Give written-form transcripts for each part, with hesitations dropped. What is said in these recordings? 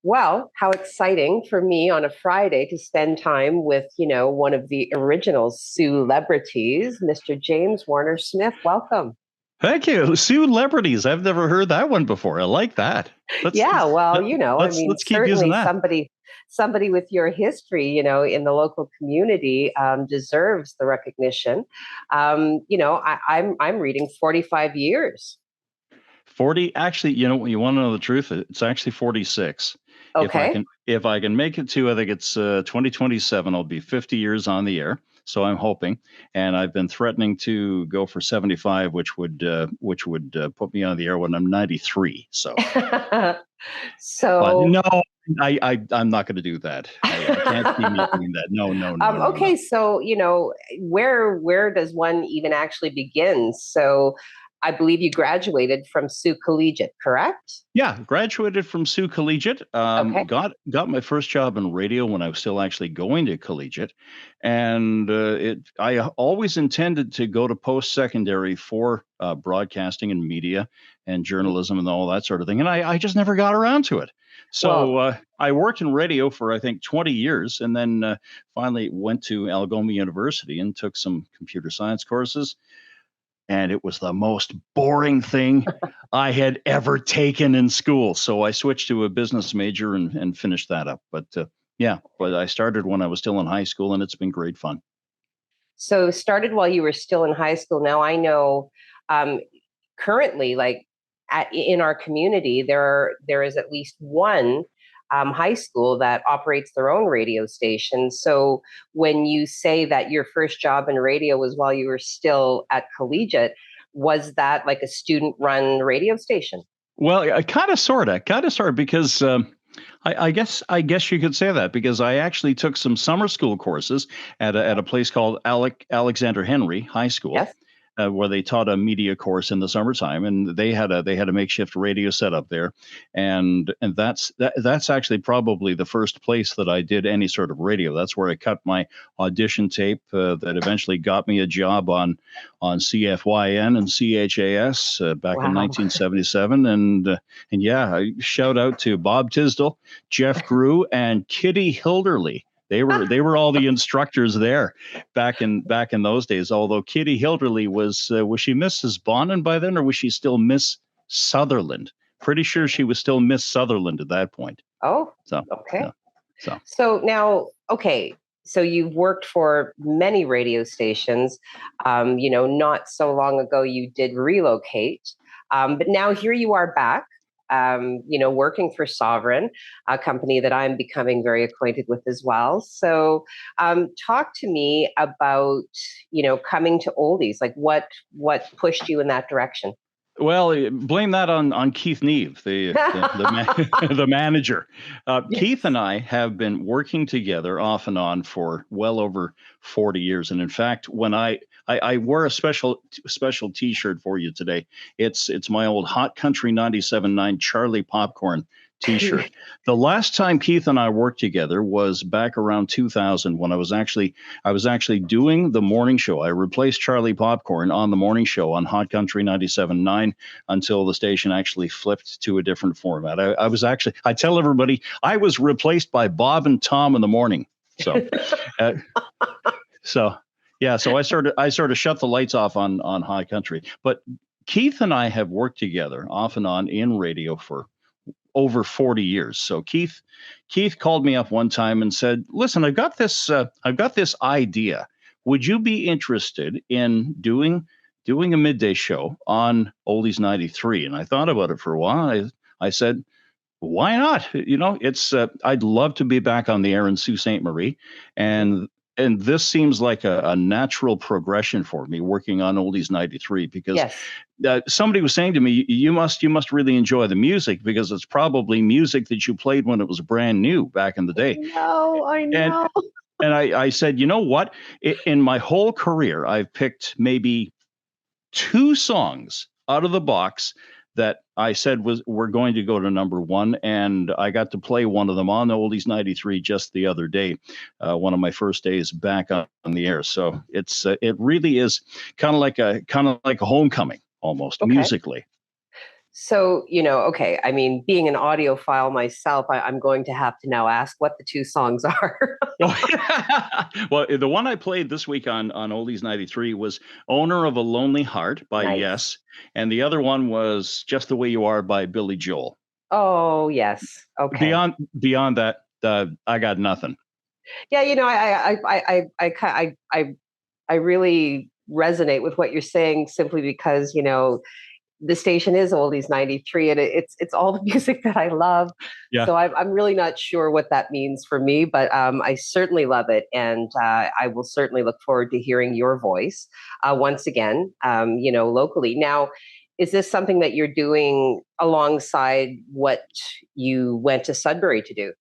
Well, how exciting for me on a Friday to spend time with, one of the original celebrities, Mr. James Warner Smith. Welcome. Thank you. Celebrities. I've never heard that one before. I like that. Let's Yeah, well, let, let's keep using certainly that. somebody with your history, in the local community deserves the recognition. I'm reading 45 years. 40, actually, you want to know the truth? It's actually 46. Okay. If I can make it to, I think it's 2027, I'll be 50 years on the air. So I'm hoping, and I've been threatening to go for 75, which would put me on the air when I'm 93. So, but So no, I'm not going to do that. I can't see me doing that. No, no, no, no, no. Okay, so where does one even actually begin? So, I believe you graduated from Sault Collegiate, correct? Yeah, graduated from Sault Collegiate. Okay. Got my first job in radio when I was still actually going to collegiate, and I always intended to go to post secondary for broadcasting and media and journalism and all that sort of thing, and I just never got around to it. Well, So I worked in radio for I think 20 years, and then finally went to Algoma University and took some computer science courses, and it was the most boring thing I had ever taken in school. So I switched to a business major and finished that up. But yeah, but I started when I was still in high school, and it's been great fun. so started while you were still in high school. Now I know um, currently, like in our community, there is at least one high school that operates their own radio station. So when you say that your first job in radio was while you were still at collegiate, was that like a student-run radio station? Well, kind of, sort of, because I guess you could say that because I actually took some summer school courses at a place called Alexander Henry High School, Yes. where they taught a media course in the summertime, and they had a makeshift radio set up there, and that's actually probably the first place that I did any sort of radio. That's where I cut my audition tape that eventually got me a job on CFYN and CHAS back in Wow. 1977, and yeah, shout out to Bob Tisdall, Jeff Grew, and Kitty Hilderly. They were all the instructors there back in those days. Although Kitty Hilderly was she Mrs. Bonin by then, or was she still Miss Sutherland? Pretty sure she was still Miss Sutherland at that point. Oh, So okay. yeah, so So now, okay, so you've worked for many radio stations. Not so long ago you did relocate, but now here you are back. Working for Sovereign, a company that I'm becoming very acquainted with as well. So, talk to me about coming to Oldies. Like, what pushed you in that direction? well, blame that on Keith Neve, the manager. Keith Yes. and I have been working together off and on for well over 40 years, and in fact, when I wore a special T-shirt for you today. It's my old Hot Country 97.9 Charlie Popcorn T-shirt. The last time Keith and I worked together was back around 2000 when I was actually doing the morning show. I replaced Charlie Popcorn on the morning show on Hot Country 97.9 until the station actually flipped to a different format. I tell everybody I was replaced by Bob and Tom in the morning. So, uh, so yeah, so I sort of shut the lights off on High Country. But Keith and I have worked together off and on in radio for over 40 years. So Keith called me up one time and said, "Listen, I've got this idea. Would you be interested in doing a midday show on Oldies 93?" And I thought about it for a while. I said, "Why not? It's I'd love to be back on the air in Sault Ste. Marie, and this seems like a natural progression for me working on Oldies 93 because Yes. somebody was saying to me, you must really enjoy the music because it's probably music that you played when it was brand new back in the day." No, I And know. and I said, "You know what? In my whole career, I've picked maybe two songs out of the box that I said were going to go to number one, and I got to play one of them on Oldies 93 just the other day, one of my first days back on the air. So it really is kind of like a homecoming almost Okay. musically." So, okay, I mean, being an audiophile myself, I'm going to have to now ask what the two songs are. Well, the one I played this week on Oldies 93 was Owner of a Lonely Heart by Nice. Yes. And the other one was Just the Way You Are by Billy Joel. Oh, yes. Okay. Beyond that, I got nothing. Yeah, I really resonate with what you're saying simply because, the station is Oldies 93 and it's all the music that I love. Yeah. So I'm really not sure what that means for me, but I certainly love it. And I will certainly look forward to hearing your voice once again, locally. Now, is this something that you're doing alongside what you went to Sudbury to do?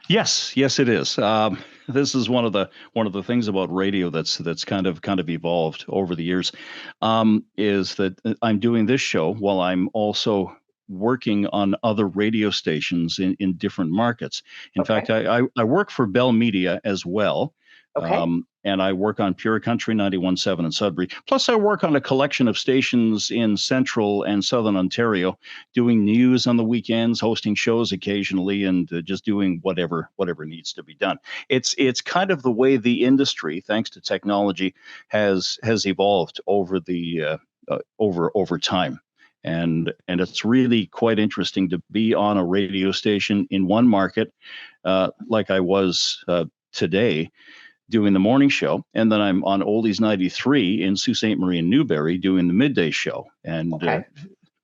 Yes, it is. This is one of the things about radio that's kind of evolved over the years, is that I'm doing this show while I'm also working on other radio stations in different markets. In Okay. fact, I work for Bell Media as well. Okay. And I work on Pure Country 91.7 in Sudbury. Plus, I work on a collection of stations in central and southern Ontario, doing news on the weekends, hosting shows occasionally, and just doing whatever needs to be done. It's kind of the way the industry, thanks to technology, has evolved over the over time. And it's really quite interesting to be on a radio station in one market, like I was today, doing the morning show, and then I'm on Oldies 93 in Sault Ste. Marie and Newberry doing the midday show. And Okay.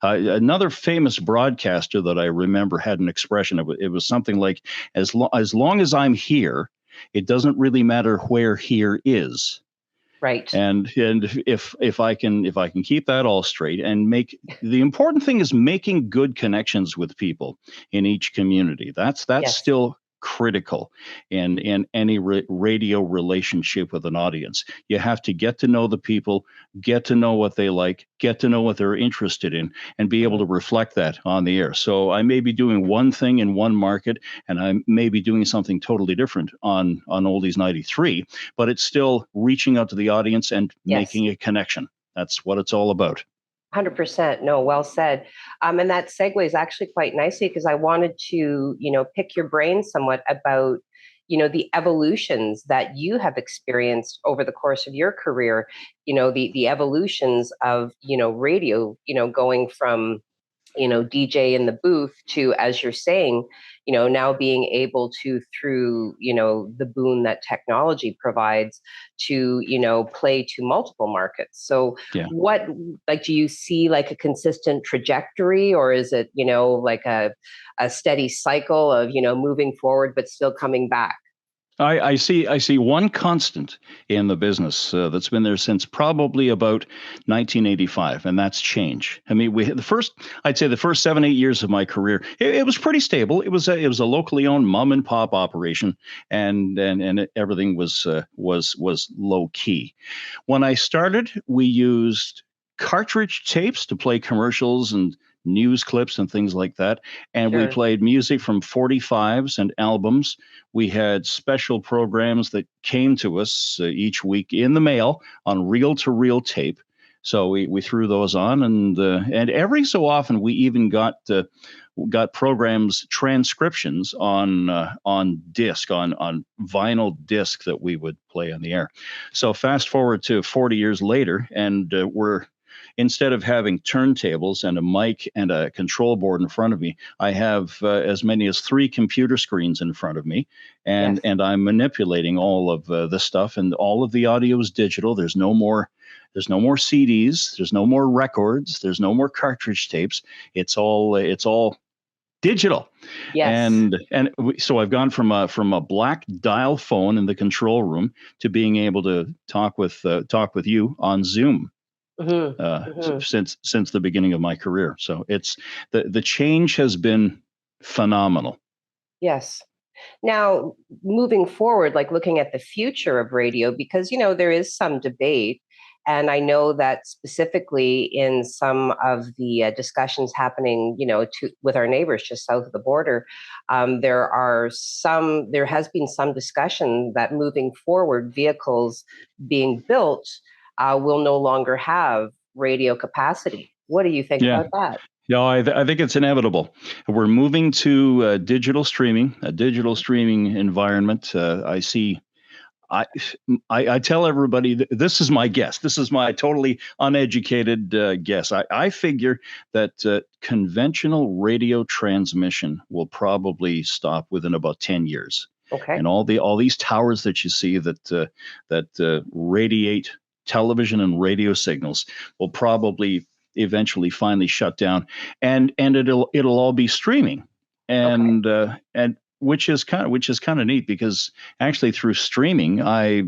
another famous broadcaster that I remember had an expression. It was something like, as long as I'm here, it doesn't really matter where here is." Right. And if I can keep that all straight and make the important thing is making good connections with people in each community. That's Yes. still critical in any radio relationship with an audience. You have to get to know the people, get to know what they like, get to know what they're interested in, and be able Mhm. to reflect that on the air. So I may be doing one thing in one market, and I may be doing something totally different on Oldies 93, but it's still reaching out to the audience and Yes. making a connection. That's what it's all about. 100%. No, well said. And that segues actually quite nicely because I wanted to, pick your brain somewhat about, the evolutions that you have experienced over the course of your career, the evolutions of, radio, going from DJ in the booth to, as you're saying, now being able to, through, the boon that technology provides to, play to multiple markets. So Yeah. what, like, do you see like a consistent trajectory, or is it, like a steady cycle of, moving forward, but still coming back? I see one constant in the business that's been there since probably about 1985, and that's change. I mean, I'd say the first 7 8 years of my career, it was pretty stable. It was a locally owned mom and pop operation, and everything was low key. When I started, we used cartridge tapes to play commercials and news clips and things like that. And we Sure. played music from 45s and albums. We had special programs that came to us each week in the mail on reel to reel tape. So we threw those on, and every so often we even got programs transcriptions on disc on vinyl disc that we would play on the air. So fast forward to 40 years later, and we're instead of having turntables and a mic and a control board in front of me, I have as many as three computer screens in front of me, Yes. and I'm manipulating all of this stuff, and all of the audio is digital. There's no more CDs. There's no more records. There's no more cartridge tapes. It's all digital. Yes. So I've gone from a black dial phone in the control room to being able to talk with you on Zoom Hmm. Hmm. since the beginning of my career. So it's the change has been phenomenal. Yes. Now, moving forward, like looking at the future of radio, because, there is some debate. And I know that specifically in some of the discussions happening, with our neighbors just south of the border, there has been some discussion that moving forward, vehicles being built will no longer have radio capacity. What do you think Yeah. about that? Yeah, I think it's inevitable. We're moving to a digital streaming environment. I, I tell everybody this is my guess. This is my totally uneducated guess. I figure that conventional radio transmission will probably stop within about 10 years. Okay. And all these towers that you see that radiate television and radio signals will probably eventually finally shut down, and it'll all be streaming, Okay. and which is kind of neat because actually through streaming I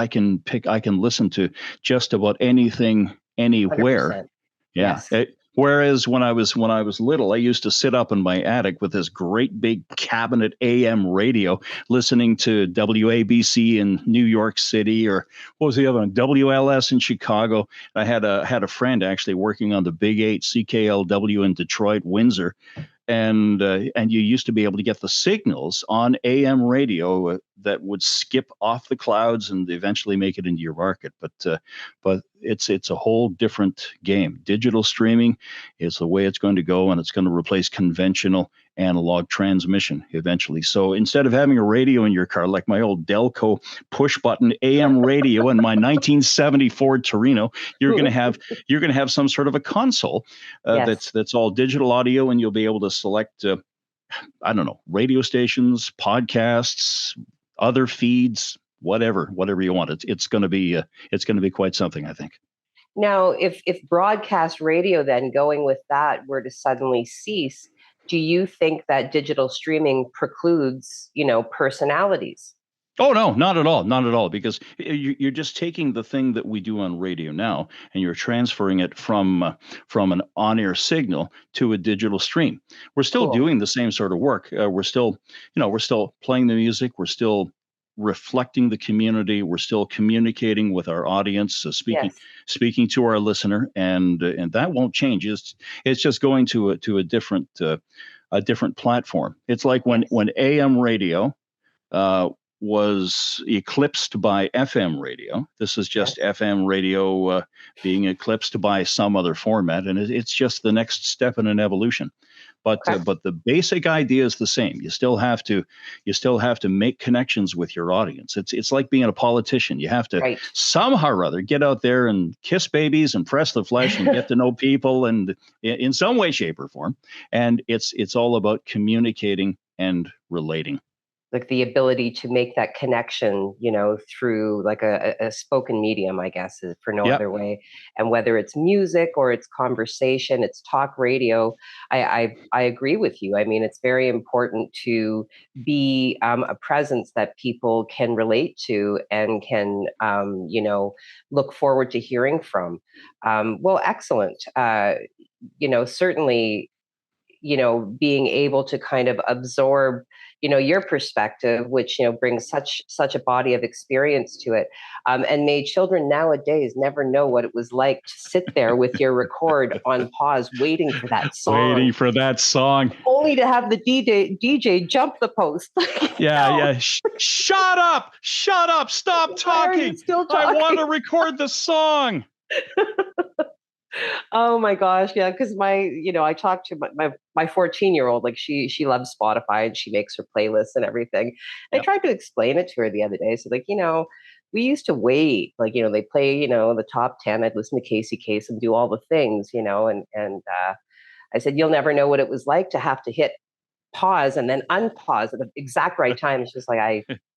can listen to just about anything anywhere. 100%. Yeah. Yes. Whereas when I was little, I used to sit up in my attic with this great big cabinet AM radio, listening to WABC in New York City, or what was the other one? WLS in Chicago. I had a friend actually working on the Big Eight CKLW in Detroit, Windsor, and you used to be able to get the signals on AM radio that would skip off the clouds and eventually make it into your market. But it's a whole different game. Digital streaming is the way it's going to go, and it's going to replace conventional analog transmission eventually. So instead of having a radio in your car, like my old Delco push button AM radio in my 1970 Ford Torino, you're going to have some sort of a console Yes. that's all digital audio, and you'll be able to select I don't know, radio stations, podcasts, other feeds, whatever you want. It's going to be quite something, I think. Now, if broadcast radio, then going with that, were to suddenly cease, do you think that digital streaming precludes, personalities? Oh no, not at all, not at all. Because you're just taking the thing that we do on radio now, and you're transferring it from an on-air signal to a digital stream. We're still Cool. doing the same sort of work. We're still playing the music. We're still reflecting the community. We're still communicating with our audience, Yes. speaking to our listener, and that won't change. It's just going to a different platform. It's like Yes. when AM radio. Uh, was eclipsed by FM radio. This is just Yes. FM radio being eclipsed by some other format, and it's just the next step in an evolution. Okay. But the basic idea is the same. You still have to make connections with your audience. It's like being a politician. You have to Right. somehow or other get out there and kiss babies and press the flesh and get to know people, and in some way, shape, or form. And it's all about communicating and relating. Like the ability to make that connection, through like a spoken medium, I guess, is for no Yep. other way. And whether it's music or it's conversation, it's talk radio, I agree with you. I mean, it's very important to be a presence that people can relate to and can, look forward to hearing from. Well, excellent. Certainly, being able to kind of absorb, your perspective, which, brings such a body of experience to it. And may children nowadays never know what it was like to sit there with your record on pause, waiting for that Waiting song, for that song. only to have the DJ jump the post. Yeah, No, yeah. Shut up! Shut up! Stop why are you talking! still I want to talking? record the song. Oh my gosh, yeah, because I talked to my 14-year-old, like she loves Spotify and she makes her playlists and everything. And I Yep. tried to explain it to her the other day. So like, we used to wait, like, they play, the top 10. I'd listen to Casey Kasem, do all the things, and I said, you'll never know what it was like to have to hit pause and then unpause at the exact right time. It's just like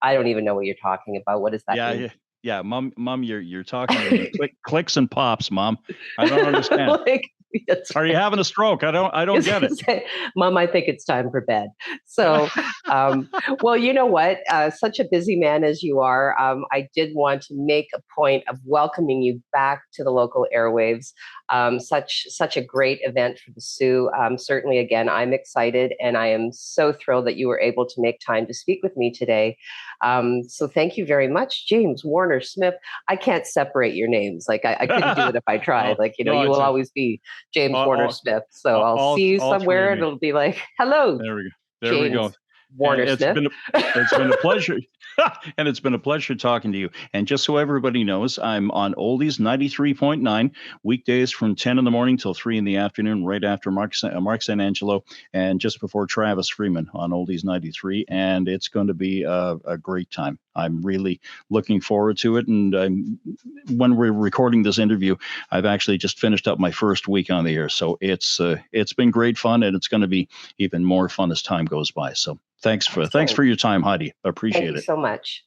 I don't even know what you're talking about. What does that Yeah, mean? yeah, yeah. Mom, you're talking in clicks and pops, Mom. I don't understand. Like, that's Are you having a stroke? I don't get it. say, Mom, I think it's time for bed. So, um, well, you know what? Such a busy man as you are, I did want to make a point of welcoming you back to the local airwaves. Such a great event for the Sioux. Certainly, again, I'm excited, and I am so thrilled that you were able to make time to speak with me today. So, thank you very much, James Warner Smith. I can't separate your names. Like I couldn't do it if I tried. No, Like, no, you will it's always be James Warner all, Smith. So I'll see you all three somewhere of and me. it'll be like, hello, There we go. There we go. James Warner It's Smith. been a pleasure. And it's been a pleasure talking to you. And just so everybody knows, I'm on Oldies 93.9 weekdays from 10 in the morning till 3 in the afternoon, right after Mark San Angelo and just before Travis Freeman on Oldies 93. And it's going to be a great time. I'm really looking forward to it. And when we're recording this interview, I've actually just finished up my first week on the air. So it's been great fun, and it's going to be even more fun as time goes by. So thanks Excellent. for your time, Heidi. Thank Appreciate you it. so much.